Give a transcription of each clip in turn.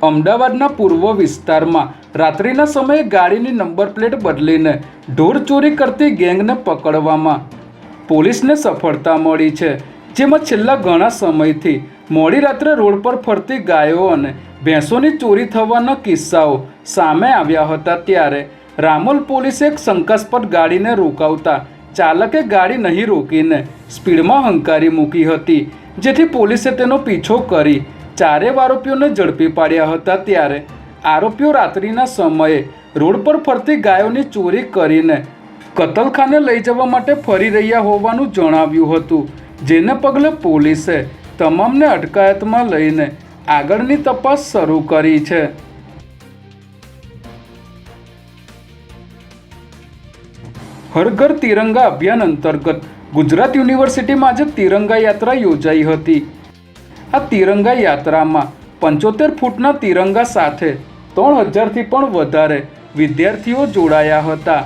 અમદાવાદના પૂર્વ વિસ્તારમાં રાત્રિના સમયે ગાડીની નંબર પ્લેટ બદલીને ઢોર ચોરી કરતી ગેંગને પકડવામાં પોલીસને સફળતા મળી છે, જેમાં છેલ્લા ઘણા સમયથી મોડી રાત્રે રોડ પર ફરતી ગાયો અને ભેંસોની ચોરી થવાના કિસ્સાઓ સામે આવ્યા હતા। ત્યારે રામોલ પોલીસે એક શંકાસ્પદ ગાડીને રોકાવતા ચાલકે ગાડી નહીં રોકીને સ્પીડમાં હંકારી મૂકી હતી, જેથી પોલીસે તેનો પીછો કરી ચારેય આરોપીઓને ઝડપી પાડ્યા હતા। ત્યારે આરોપીઓ રાત્રિના સમયે રોડ પર ફરતી ગાયોની ચોરી કરીને કતલખાને લઈ જવા માટે ફરી રહ્યા હોવાનું જણાવ્યું હતું, જેને પગલે પોલીસે તમામને અટકાયતમાં લઈને આગળની તપાસ શરૂ કરી છે। હર ઘર તિરંગા અભિયાન અંતર્ગત ગુજરાત યુનિવર્સિટીમાં આજે તિરંગા યાત્રા યોજાઈ હતી। આ તિરંગા યાત્રામાં 75 ફૂટના તિરંગા સાથે 3000થી પણ વધારે વિદ્યાર્થીઓ જોડાયા હતા।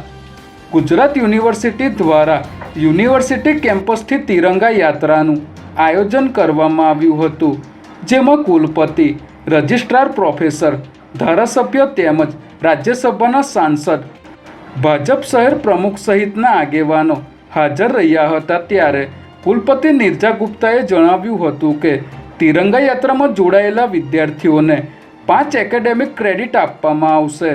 ગુજરાત યુનિવર્સિટી દ્વારા યુનિવર્સિટી કેમ્પસથી તિરંગા યાત્રાનું આયોજન કરવામાં આવ્યું હતું, જેમાં કુલપતિ, રજિસ્ટ્રાર પ્રોફેસર, ધારાસભ્ય તેમજ રાજ્યસભાના સાંસદ, ભાજપ શહેર પ્રમુખ સહિતના આગેવાનો હાજર રહ્યા હતા। ત્યારે કુલપતિ નિર્જા ગુપ્તાએ જણાવ્યું હતું કે તિરંગા યાત્રામાં જોડાયેલા વિદ્યાર્થીઓને 5 એકેડેમિક ક્રેડિટ આપવામાં આવશે।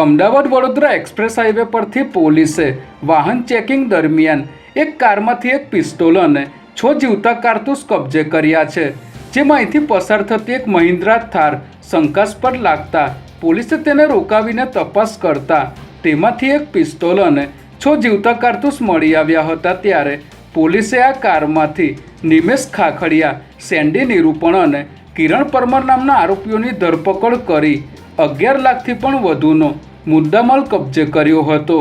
અમદાવાદ વડોદરા એક્સપ્રેસ હાઈવે પરથી પોલીસે વાહન ચેકિંગ દરમિયાન એક કારમાંથી એક પિસ્તોલ અને 6 જીવતા કારતૂસ કબજે કર્યા છે, જેમાં અહીંથી પસાર થતી એક મહિન્દ્રા થાર શંકાસ્પદ લાગતા પોલીસે તેને રોકાવીને તપાસ કરતા તેમાંથી એક પિસ્તોલ અને 6 જીવતા કારતૂસ મળી આવ્યા હતા। ત્યારે પોલીસે આ કારમાંથી નિમેશ ખાખડિયા, સેન્ડી નિરૂપણ અને કિરણ પરમાર નામના આરોપીઓની ધરપકડ કરી 11 લાખથી પણ વધુનો મુદ્દામાલ કબજે કર્યો હતો।